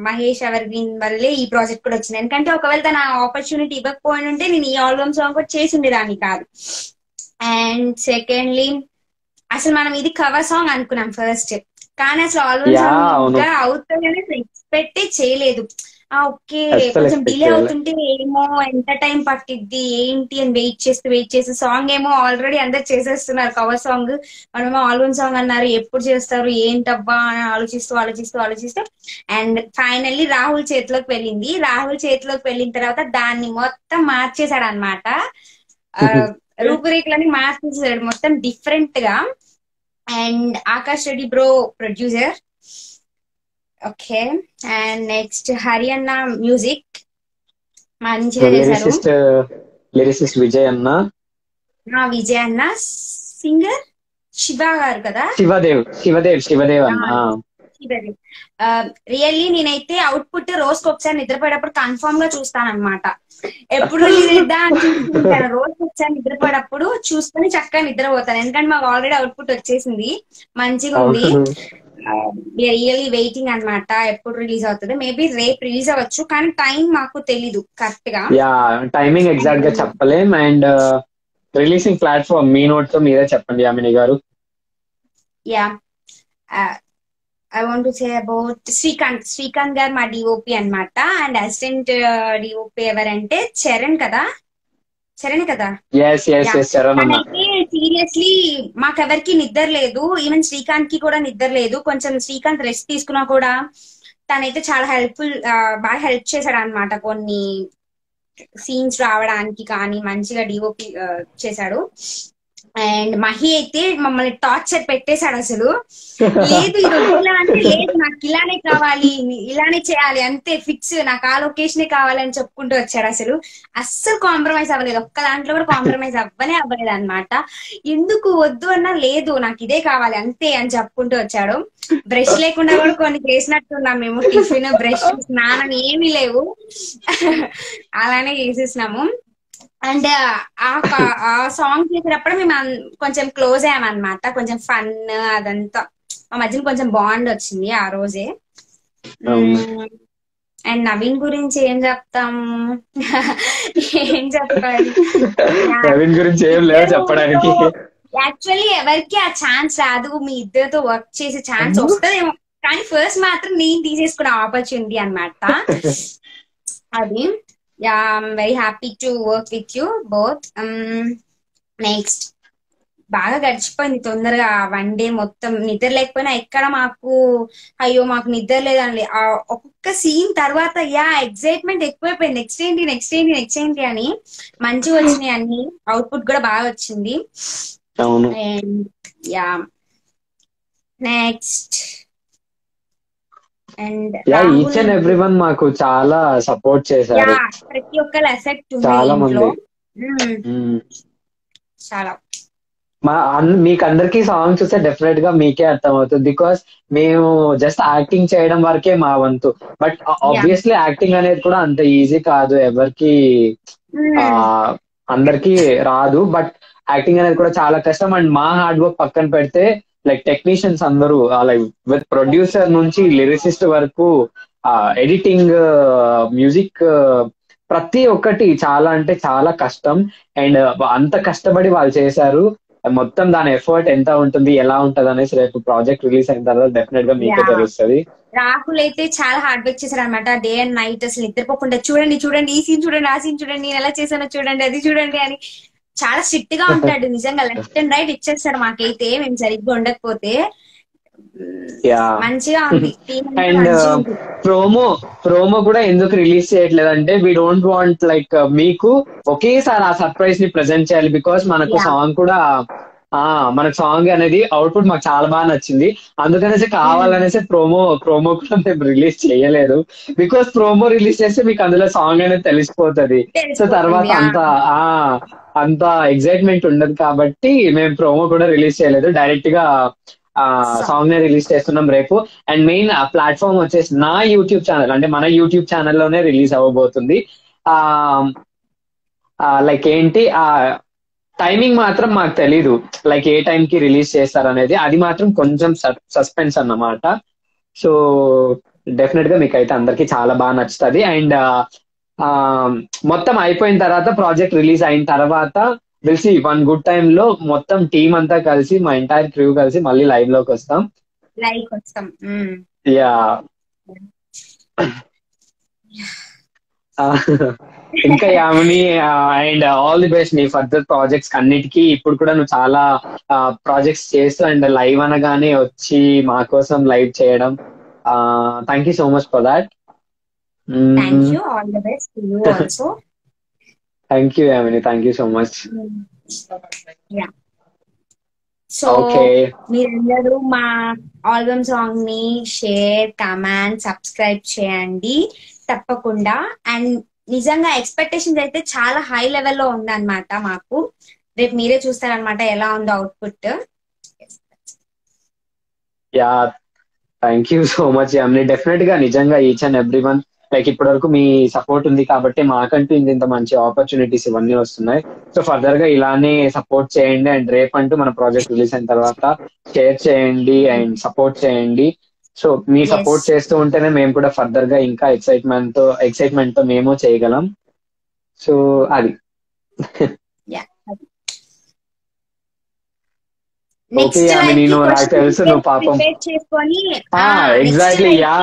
మహేష్ ఎవర్గ్రీన్ వల్లే ఈ ప్రాజెక్ట్ కూడా వచ్చింది. ఎందుకంటే ఒకవేళ తన ఆపర్చునిటీ ఇవ్వకపోయి ఉంటే నేను ఈ ఆల్బమ్ సాంగ్ కూడా చేసి ఉండేదాన్ని కాదు. అండ్ సెకండ్లీ, అసలు మనం ఇది కవర్ సాంగ్ అనుకున్నాం ఫస్ట్, కానీ అసలు ఆల్బమ్ సాంగ్ గా అవుతుందని ఎక్స్పెక్ట్ చేయలేదు. ఓకే, కొంచెం డిలే అవుతుంటే ఏమో ఎంత టైం పట్టిద్ది ఏంటి అని వెయిట్ చేస్తూ సాంగ్ ఏమో ఆల్రెడీ అందరు చేసేస్తున్నారు కవర్ సాంగ్, మనమేమో ఆల్బమ్ సాంగ్ అన్నారు, ఎప్పుడు చేస్తారు ఏంటబ్బా అని ఆలోచిస్తూ అండ్ ఫైనల్లీ రాహుల్ చేతిలోకి వెళ్ళింది. రాహుల్ చేతిలోకి వెళ్ళిన తర్వాత దాన్ని మొత్తం మార్చేశాడు అనమాట. రూపురేఖలని మార్చేసాడు మొత్తం డిఫరెంట్ గా. And Akash Reddy bro producer. Okay, and next హరియన్న మ్యూజిక్ మంచిగా చేశారు. లిరిసిస్ట్ విజయ్ అన్న. విజయ్ అన్న. సింగర్ శివ గారు కదా? శివదేవ్ అన్న. రియల్లీ నేనైతే అవుట్పుట్ రోజుకి ఒకసారి నిద్రపోయేటప్పుడు కన్ఫర్మ్ గా చూస్తాను అనమాట. ఎప్పుడు రిలీజ్ అయిద్దా అని చూసుకుంటాను. రోజుకి ఒకసారి నిద్రపోయేటప్పుడు చూసుకొని చక్కగా నిద్రపోతాను, ఎందుకంటే మాకు ఆల్రెడీ అవుట్పుట్ వచ్చేసింది, మంచిగా ఉంది. రియల్లీ వెయిటింగ్ అనమాట ఎప్పుడు రిలీజ్ అవుతుంది. మేబీ రేపు రిలీజ్ అవ్వచ్చు, కానీ టైం మాకు తెలీదు కరెక్ట్ గా. టైమింగ్ ఎగ్జాక్ట్ గా చెప్పలేం. And releasing platform me note తో మీరే చెప్పండి యామిని గారు. I want to say about Srikanth గారు మా డిఓపి అనమాట. అండ్ అసిస్టెంట్ డిఓపి ఎవరంటే చరణ్ కదా? తనైతే సీరియస్లీ మాకెవరికి నిద్ర లేదు, ఈవెన్ శ్రీకాంత్ కి కూడా నిద్ర లేదు. కొంచెం శ్రీకాంత్ రెస్ట్ తీసుకున్నా కూడా తనైతే చాలా బాగా హెల్ప్ చేశాడు అనమాట. కొన్ని సీన్స్ రావడానికి కానీ మంచిగా డిఓపి చేశాడు. అండ్ మహి అయితే మమ్మల్ని టార్చర్ పెట్టేశాడు అసలు. లేదు ఇది వద్దులా అంటే, లేదు నాకు ఇలానే కావాలి, ఇలానే చేయాలి, అంతే ఫిక్స్, నాకు ఆ లొకేషనే కావాలి అని చెప్పుకుంటూ వచ్చాడు. అస్సలు కాంప్రమైజ్ అవ్వలేదు, ఒక్క దాంట్లో కూడా కాంప్రమైజ్ అవ్వలేదు అనమాట. ఎందుకు వద్దు అన్నా, లేదు నాకు ఇదే కావాలి అంతే అని చెప్పుకుంటూ వచ్చాడు. బ్రష్ లేకుండా కూడా కొన్ని చేసినట్టున్నాం మేము, టిఫిన్ బ్రష్ స్నానం ఏమీ లేవు, అలానే చేసేసినాము. అండ్ ఆ సాంగ్ చేసేటప్పుడు మేము కొంచెం క్లోజ్ అయ్యామన్నమాట, కొంచెం ఫన్ అదంతా మా మధ్యన కొంచెం బాండ్ వచ్చింది ఆ రోజే. అండ్ నవీన్ గురించి ఏం చెప్తాం, ఏం చెప్పాలి, నవీన్ గురించి ఏం లేదు చెప్పడానికి. యాక్చువల్లీ ఎవరికి ఆ ఛాన్స్ రాదు, మీ ఇద్దరితో వర్క్ చేసే ఛాన్స్ వస్తుందేమో, కానీ ఫస్ట్ మాత్రం నేను తీసేసుకున్న ఆపర్చునిటీ అనమాట అది. I'm very happy to work with you both. Next బాగా గడిచిపోయింది తొందరగా, వన్ డే మొత్తం నిద్ర లేకపోయినా ఎక్కడ మాకు అయ్యో మాకు నిద్ర లేదని, ఒక్కొక్క సీన్ తర్వాత ఎక్సైట్మెంట్ ఎక్కువైపోయింది, నెక్స్ట్ ఏంటి అని. మంచిగా వచ్చినాయి అన్ని, అవుట్పుట్ కూడా బాగా వచ్చింది. And next and each and everyone మాకు చాలా సపోర్ట్ చేశారు, ప్రతి ఒక్కరు ఎఫెక్ట్ చాలా మంది. చాలా మీకు అందరికి సాంగ్ చూస్తే డెఫినెట్ గా మీకే అర్థమవుతుంది, బికాస్ మేము జస్ట్ యాక్టింగ్ చేయడం వరకే మా వంతు. బట్ ఆబ్వియస్లీ యాక్టింగ్ అనేది కూడా అంత ఈజీ కాదు, ఎవరికి అందరికి రాదు. బట్ యాక్టింగ్ అనేది కూడా చాలా కష్టం. అండ్ మా హార్డ్ వర్క్ పక్కన పెడితే, లైక్ టెక్నీషియన్స్ అందరూ, లైక్ విత్ ప్రొడ్యూసర్ నుంచి లిరిసిస్ట్ వరకు, ఎడిటింగ్, మ్యూజిక్, ప్రతి ఒక్కటి చాలా అంటే చాలా కష్టం. అండ్ అంత కష్టపడి వాళ్ళు చేశారు. మొత్తం దాని ఎఫర్ట్ ఎంత ఉంటుంది, ఎలా ఉంటది అనేసి రేపు ప్రాజెక్ట్ రిలీజ్ అయిన తర్వాత డెఫినెట్ గా మీకే తెలుస్తుంది. రాహుల్ అయితే చాలా హార్డ్ వర్క్ చేశారు అనమాట, డే అండ్ నైట్ అసలు నిద్రపోకుండా. చూడండి ఈ సీన్ చూడండి, ఆ సీన్ చూడండి, నేను ఎలా చేశానో చూడండి, అది చూడండి అని చాలా స్ట్రిక్ట్ గా ఉంటాడు నిజంగా. లెఫ్ట్ అండ్ రైట్ ఇచ్చేస్తాడు మాకైతే, మేము సరిగ్గా ఉండకపోతే. యా మంచిగా ఉంది, టీమ్ అంతా అండ్ మంచిగా ఉంది. ప్రోమో ప్రోమో కూడా ఎందుకు రిలీజ్ చేయట్లేదు అంటే వీ డోంట్ వాంట్ లైక్ మీకు ఒకేసారి ఆ సర్ప్రైజ్ ని ప్రెజెంట్ చేయాలి, బికాస్ మనకు యా. సాంగ్ కూడా మనకు సాంగ్ అనేది అవుట్పుట్ మాకు చాలా బాగా నచ్చింది. అందుకనేసి కావాలనేసి ప్రోమో కూడా మేము రిలీజ్ చేయలేదు. బికాస్ ప్రోమో రిలీజ్ చేస్తే మీకు అందులో సాంగ్ అనేది తెలిసిపోతుంది. సో తర్వాత తెలిసిపోతుంది. ఆ అంత ఎగ్జైట్మెంట్ ఉండదు కాబట్టి మేము ప్రోమో కూడా రిలీజ్ చేయలేదు. డైరెక్ట్ గా సాంగ్ నే రిలీజ్ చేస్తున్నాం రేపు. అండ్ మెయిన్ ఆ ప్లాట్ఫామ్ వచ్చేసి నా యూట్యూబ్ ఛానల్, అంటే మన యూట్యూబ్ ఛానల్లోనే రిలీజ్ అవ్వబోతుంది. ఆ లైక్ ఏంటి టైమింగ్ మాత్రం మాకు తెలీదు, లైక్ ఏ టైం కి రిలీజ్ చేస్తారు అనేది, అది మాత్రం కొంచెం సస్పెన్స్ అన్నమాట. సో డెఫినెట్ గా మీకు అయితే అందరికి చాలా బాగా నచ్చుతుంది. అండ్ మొత్తం అయిపోయిన తర్వాత, ప్రాజెక్ట్ రిలీజ్ అయిన తర్వాత తెలిసి వన్ గుడ్ టైమ్ లో మొత్తం టీమ్ అంతా కలిసి, మా ఎంటైర్ క్రూ కలిసి మళ్ళీ లైవ్ లోకి వస్తాం. లైక్ వస్తాం. యా ఇంకా Yamini, and all the best నీ ఫర్దర్ ప్రాజెక్ట్స్ అన్నిటికీ. ఇప్పుడు కూడా నువ్వు చాలా ప్రాజెక్ట్స్ చేస్తూ అండ్ లైవ్ అనగానే వచ్చి మా కోసం లైవ్ చేయడం, thank you so much for that. Thank you, all the best to you also. Thank you Yamini, thank you so much. Yeah. So okay, మీరందరూ మా ఆల్బమ్ సాంగ్ ని షేర్, కమెంట్, సబ్స్క్రైబ్ చేయండి తప్పకుండా. అండ్ నిజంగా ఎక్స్పెక్టేషన్స్ అయితే చాలా high లెవెల్లో ఉందన్నమాట మాకు. రేపు మీరే చూస్తారనమాట ఎలా ఉందో output. Yeah thank you so much Yamini. Definite గా నిజంగా each and every one, like ఇప్పటి వరకు మీ సపోర్ట్ ఉంది కాబట్టి మాకంటూ ఇంత మంచి ఆపర్చునిటీస్ ఇవన్నీ వస్తున్నాయి. సో ఫర్దర్ గా ఇలానే సపోర్ట్ చేయండి. అండ్ రేపంటూ మన ప్రాజెక్ట్ రిలీజ్ అయిన తర్వాత షేర్ చేయండి అండ్ సపోర్ట్ చేయండి. సో మీ సపోర్ట్ చేస్తూ ఉంటేనే మేము కూడా ఫర్దర్ గా ఇంకా ఎక్సైట్మెంట్ తో మేము చేయగలం. సో అది ఓకే యామిని, నాకు తెలుసు నువ్వు పాపం చేసుకొని ఎగ్జాక్ట్లీ యా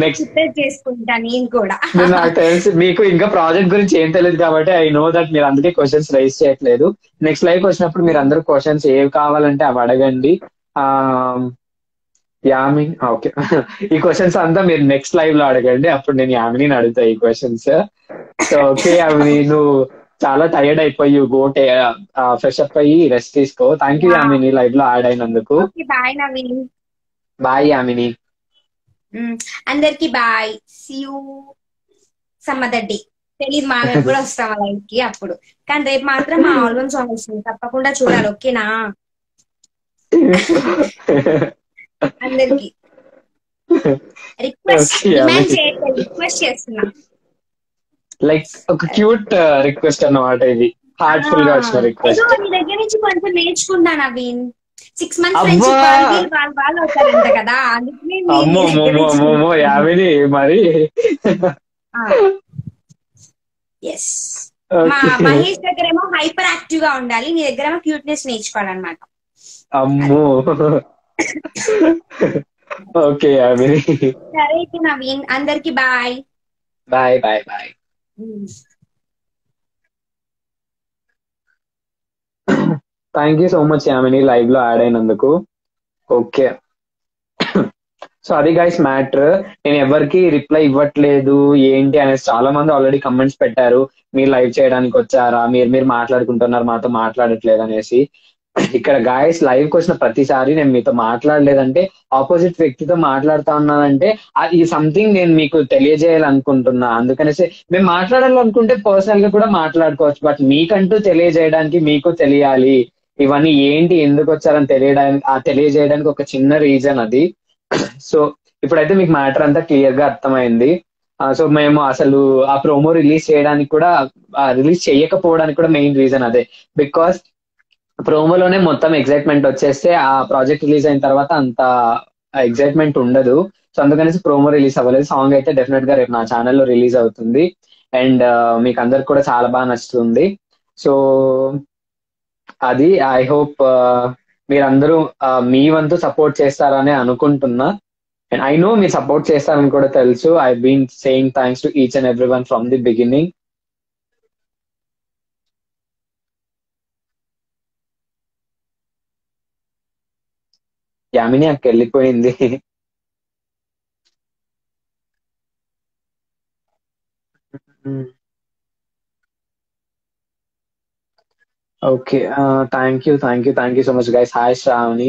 నెక్స్ట్ ప్రిపేర్ చేసుకుంటా నేను కూడా. నాకు తెలుసు మీకు ఇంకా ప్రాజెక్ట్ గురించి ఏం తెలియదు కాబట్టి ఐ నో దట్ మీరు అందుకే క్వశ్చన్స్ రైజ్ చేయట్లేదు. నెక్స్ట్ లైవ్ వచ్చినప్పుడు మీరు అందరూ క్వశ్చన్స్ ఏవి కావాలంటే అవి అడగండి. యామిని ఓకే, ఈ క్వశ్చన్స్ అంతా మీరు నెక్స్ట్ లైవ్ లో అడగండి, అప్పుడు నేను యామిని అడుగుతా ఈ క్వశ్చన్స్. సో ఓకే యామిని, నువ్వు చాలా టైర్డ్ అయిపోయి గోటే ఫ్రెష్ అప్ అయ్యి రెస్ట్ తీసుకో. థ్యాంక్ యూ యామిని లైవ్ లో యాడ్ అయినందుకు. బాయ్ నవీన్. బాయ్ యామిని. అందరికి bye, see you some other day. తెలీదు మనం ఎప్పుడు వస్తాం లైవ్ కి అప్పుడు, కానీ రేపు మాత్రం మా ఆల్బమ్ సాంగ్ వస్తుంది, తప్పకుండా చూడాలి. ఓకేనా అందరికి? రిక్వెస్ట్ చేస్తున్నా, లైక్ ఒక క్యూట్ రిక్వెస్ట్ అన్నమాట ఇది, హార్ట్ఫుల్ గా వచ్చిన రిక్వెస్ట్. నీ దగ్గర నుంచి కొంచెం నేర్చుకున్నా నవీన్. 6 months ఫ్రెండ్షిప్ వాళ్ళు అవుతారంట కదా, అమ్మో యామిని మరి. ఎస్, మా మహేష్ దగ్గర ఏమో హైపర్ యాక్టివ్ గా ఉండాలి, నీ దగ్గర ఏమో క్యూట్నెస్ నేర్చుకోవాలన్నమాట. అమ్మో ఓకే యామిని. సరే నవీన్, అందరికి bye bye bye bye. Thank you so much Yamini live లో యాడ్ అయినందుకు. ఓకే, సో అది గైస్ మ్యాటర్. నేను ఎవరికి రిప్లై ఇవ్వట్లేదు ఏంటి అనేసి చాలా మంది ఆల్రెడీ కమెంట్స్ పెట్టారు, మీరు లైవ్ చేయడానికి వచ్చారా, మీరు మాట్లాడుకుంటున్నారు మాతో మాట్లాడట్లేదు అనేసి. ఇక్కడ గాయస్ లైవ్ కి వచ్చిన ప్రతిసారి నేను మీతో మాట్లాడలేదంటే, ఆపోజిట్ వ్యక్తితో మాట్లాడుతా ఉన్నానంటే అది సంథింగ్ నేను మీకు తెలియజేయాలనుకుంటున్నా. అందుకనేసి మేము మాట్లాడాలనుకుంటే పర్సనల్ గా కూడా మాట్లాడుకోవచ్చు, బట్ మీకంటూ తెలియజేయడానికి, మీకు తెలియాలి ఇవన్నీ ఏంటి ఎందుకు వచ్చారని తెలియజేయడానికి ఒక చిన్న రీజన్ అది. సో ఇప్పుడైతే మీకు మ్యాటర్ అంతా క్లియర్ గా అర్థమైంది. సో మేము అసలు ఆ ప్రోమో రిలీజ్ చేయడానికి కూడా, రిలీజ్ చేయకపోవడానికి కూడా మెయిన్ రీజన్ అదే. బికాస్ ప్రోమోలోనే మొత్తం ఎగ్జైట్మెంట్ వచ్చేస్తే ఆ ప్రాజెక్ట్ రిలీజ్ అయిన తర్వాత అంత ఎగ్జైట్మెంట్ ఉండదు. సో అందుకనేసి ప్రోమో రిలీజ్ అవ్వలేదు. సాంగ్ అయితే డెఫినెట్ గా రేపు నా ఛానల్లో రిలీజ్ అవుతుంది అండ్ మీకు అందరికి కూడా చాలా బాగా నచ్చుతుంది. సో అది ఐ హోప్ మీరందరూ మీ వంతు సపోర్ట్ చేస్తారని అనుకుంటున్నా. అండ్ ఐ నో మీరు సపోర్ట్ చేస్తారని కూడా తెలుసు. I been saying thanks to each and every one from the beginning. Yamini అక్క వెళ్ళిపోయింది. Okay, thank you so much guys. Hi Shravani,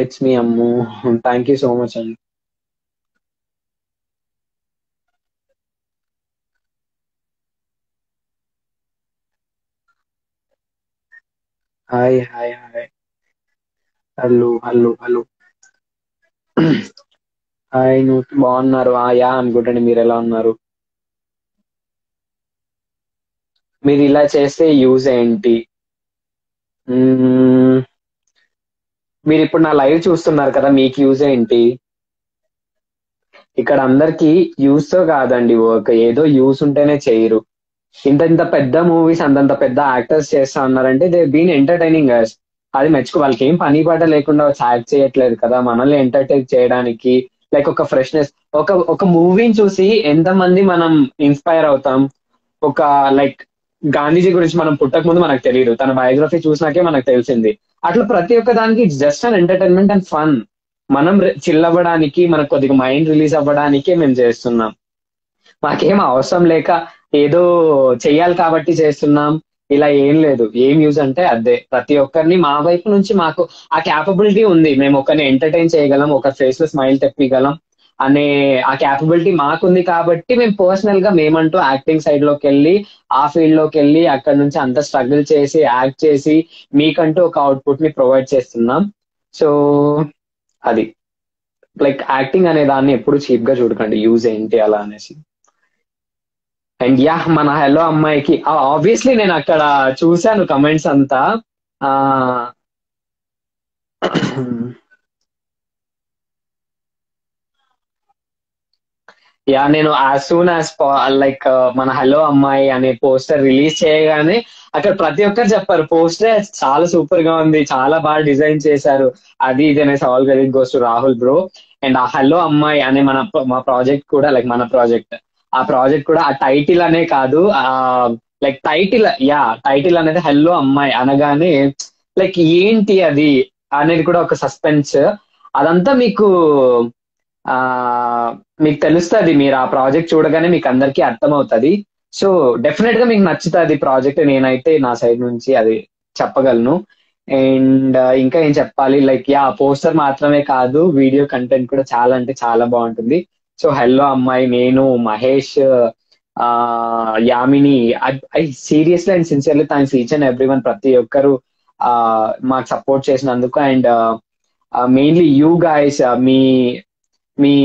it's me Ammu. Thank you so much అండి. Hi hi hi, hello hello hello. Hi, నువ్వు బాగున్నారు? Yeah అనుకుంటండి. మీరు ఎలా ఉన్నారు? మీరు ఇలా చేస్తే యూజ్ ఏంటి? మ్మ్, మీరు ఇప్పుడు నా లైవ్ చూస్తున్నారు కదా, మీకు యూజ్ ఏంటి? ఇక్కడ అందరికి యూస్ తో కాదండి వర్క్, ఏదో యూస్ ఉంటేనే చేయరు. ఇంత ఇంత పెద్ద మూవీస్, అంతంత పెద్ద యాక్టర్స్ చేస్తా ఉన్నారంటే దే బీన్ ఎంటర్టైనింగ్ అస్. అది మెచ్చుకో. వాళ్ళకి ఏం పని పాట లేకుండా వచ్చి యాక్ట్ చేయట్లేదు కదా, మనల్ని ఎంటర్టైన్ చేయడానికి. లైక్ ఒక ఫ్రెష్నెస్, ఒక మూవీని చూసి ఎంతమంది మనం ఇన్స్పైర్ అవుతాం. ఒక లైక్ గాంధీజీ గురించి మనం పుట్టక ముందు మనకు తెలియదు, తన బయోగ్రఫీ చూసినాకే మనకు తెలిసింది. అట్లా ప్రతి ఒక్క దానికి it's just an entertainment and fun. మనం చిల్ అవ్వడానికి, మనకు కొద్దిగా మైండ్ రిలీజ్ అవ్వడానికే మేము చేస్తున్నాం. మాకేం అవసరం లేక ఏదో చెయ్యాలి కాబట్టి చేస్తున్నాం. ఇలా ఏం లేదు. ఏం యూజ్ అంటే అదే, ప్రతి ఒక్కరిని మా వైపు నుంచి మాకు ఆ క్యాపబిలిటీ ఉంది. మేము ఒకరిని ఎంటర్టైన్ చేయగలం, ఒక ఫేస్ లో స్మైల్ తెప్పిగలం అనే ఆ క్యాపబిలిటీ మాకుంది. కాబట్టి మేము పర్సనల్ గా మేమంటూ యాక్టింగ్ సైడ్ లోకి వెళ్ళి, ఆ ఫీల్డ్ లోకి వెళ్ళి, అక్కడ నుంచి అంత స్ట్రగుల్ చేసి యాక్ట్ చేసి మీకంటూ ఒక అవుట్పుట్ ని ప్రొవైడ్ చేస్తున్నాం. సో అది, లైక్ యాక్టింగ్ అనే దాన్ని ఎప్పుడు చీప్ గా చూడకండి, యూజ్ ఏంటి అలా అనేసి. అండ్ యా, మన హలో అమ్మాయికి ఆబ్వియస్లీ నేను అక్కడ చూశాను కమెంట్స్ అంతా. ఆ యా, నేను యాజ్ సూన్ యాజ్ లైక్ మన హలో అమ్మాయి అనే పోస్టర్ రిలీజ్ చేయగానే అక్కడ ప్రతి ఒక్కరు చెప్పారు పోస్టర్ చాలా సూపర్ గా ఉంది, చాలా బాగా డిజైన్ చేశారు, అది ఇది అనేసి. All credit goes to Rahul bro. And ఆ హలో అమ్మాయి అనే మా ప్రాజెక్ట్ కూడా, లైక్ మన ప్రాజెక్ట్, ఆ ప్రాజెక్ట్ కూడా ఆ టైటిల్ అనే కాదు, లైక్ టైటిల్ అనేది హలో అమ్మాయి అనగానే లైక్ ఏంటి అది అనేది కూడా ఒక సస్పెన్స్. అదంతా ఆ మీకు తెలుస్తుంది, మీరు ఆ ప్రాజెక్ట్ చూడగానే మీకు అందరికీ అర్థమవుతుంది. సో డెఫినెట్ గా మీకు నచ్చుతుంది ప్రాజెక్ట్, నేనైతే నా సైడ్ నుంచి అది చెప్పగలను. అండ్ ఇంకా ఏం చెప్పాలి, లైక్ పోస్టర్ మాత్రమే కాదు, వీడియో కంటెంట్ కూడా చాలా అంటే చాలా బాగుంటుంది. సో హలో అమ్మాయి, నేను, మహేష్, ఆ Yamini, I seriously and sincerely thanks each and every one, ప్రతి ఒక్కరు ఆ మాకు సపోర్ట్ చేసినందుకు. And mainly you guys, me me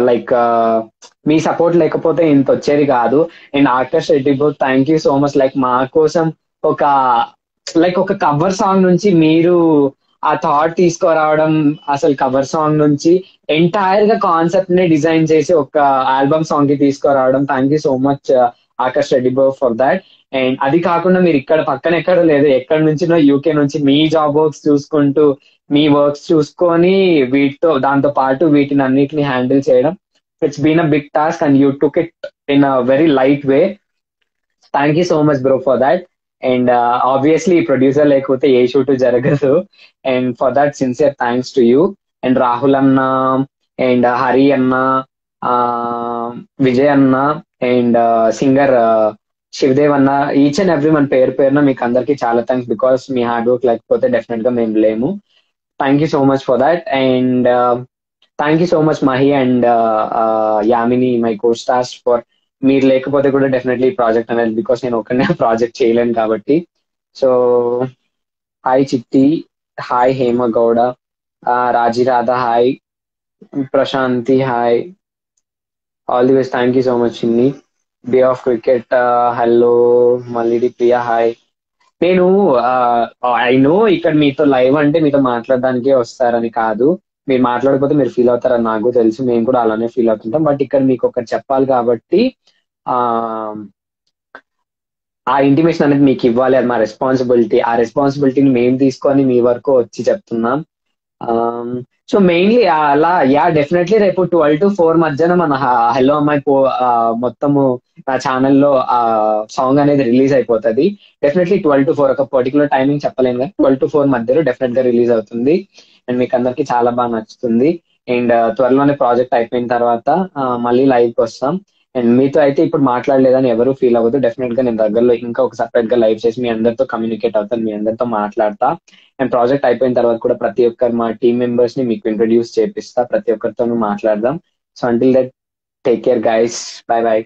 like me support లేకపోతే ఇంత వచ్చేది కాదు. And Akash Reddy bro, thank you so much. Like మా కోసం ఒక ఒక కవర్ సాంగ్ నుంచి మీరు ఆ థాట్ తీసుకురావడం, అసలు కవర్ సాంగ్ నుంచి ఎంటైర్ గా కాన్సెప్ట్ ని డిజైన్ చేసి ఒక ఆల్బమ్ సాంగ్ కి తీసుకురావడం, thank you so much Akash Reddy bro for that. And అది కాకుండా మీరు ఇక్కడ పక్కన ఎక్కడ లేదు, ఎక్కడి నుంచినో యూకే నుంచి మీ జాబ్ వర్క్స్ చూసుకుంటూ, మీ వర్క్స్ చూసుకొని దాంతో పాటు వీటిని అన్నిటిని హ్యాండిల్ చేయడం, it's been a big task and you took it in a very light way. Thank you so much bro for that. And obviously producer లేకపోతే ఏ షూట్ జరగదు. And for that sincere thanks to you. And Rahul అన్న, and Hari అన్న, విజయ్ అన్న, and singer Shivdev అన్న, each and every one పేరు పేరున మీకు అందరికీ చాలా thanks. Because me hard work లేకపోతే డెఫినెట్ గా మేము లేము. Thank you so much for that. And thank you so much Mahi and Yamini, my co stars, for మీరు లేకపోతే కూడా డెఫినెట్లీ ప్రాజెక్ట్ అనేది, బికాస్ నేను ఒకనే ప్రాజెక్ట్ చేయలేను కాబట్టి. So hi Chitti, hi Hema Gowda, Rajiradha hi, Prashanthi hi, all the best. Thank you so much Chinni. Bay of cricket hello, Mallidi Priya hi. నేను I know ఇక్కడ మీతో లైవ్ అంటే మీతో మాట్లాడడానికే వస్తారని కాదు, మీరు మాట్లాడకపోతే మీరు ఫీల్ అవుతారని నాకు తెలుసు, మేము కూడా అలానే ఫీల్ అవుతుంటాం. బట్ ఇక్కడ మీకు ఒకటి చెప్పాలి కాబట్టి ఆ ఆ ఇంటిమేషన్ అనేది మీకు ఇవ్వాలి, అది మా రెస్పాన్సిబిలిటీ. ఆ రెస్పాన్సిబిలిటీని మేము తీసుకొని మీ వరకు వచ్చి చెప్తున్నాం. సో మెయిన్లీ అలా డెఫినెట్లీ రేపు 12 to 4 మధ్యన మన హలో అమ్మాయి మొత్తము నా ఛానల్లో ఆ సాంగ్ అనేది రిలీజ్ అయిపోతుంది. డెఫినెట్లీ 12 to 4 ఒక పర్టికులర్ టైమింగ్ చెప్పలేను కానీ 12 to 4 మధ్యలో డెఫినెట్ గా రిలీజ్ అవుతుంది. అండ్ మీకు అందరికి చాలా బాగా నచ్చుతుంది. అండ్ త్వరలోనే ప్రాజెక్ట్ అయిపోయిన తర్వాత మళ్ళీ లైవ్ కి వస్తాం. అండ్ మీతో అయితే ఇప్పుడు మాట్లాడలేదని ఎవరు ఫీల్ అవ్వదు. డెఫినెట్ గా నేను దగ్గరలో ఇంకా ఒక సపరేట్ గా లైవ్ చేసి మీ అందరితో కమ్యూనికేట్ అవుతాను, మీ అందరితో మాట్లాడతా. అండ్ ప్రాజెక్ట్ అయిపోయిన తర్వాత కూడా ప్రతి ఒక్కరు మా టీమ్ మెంబర్స్ ని మీకు ఇంట్రొడ్యూస్ చేపిస్తా, ప్రతి ఒక్కరితో మాట్లాడదాం. So until that, take care guys, by by.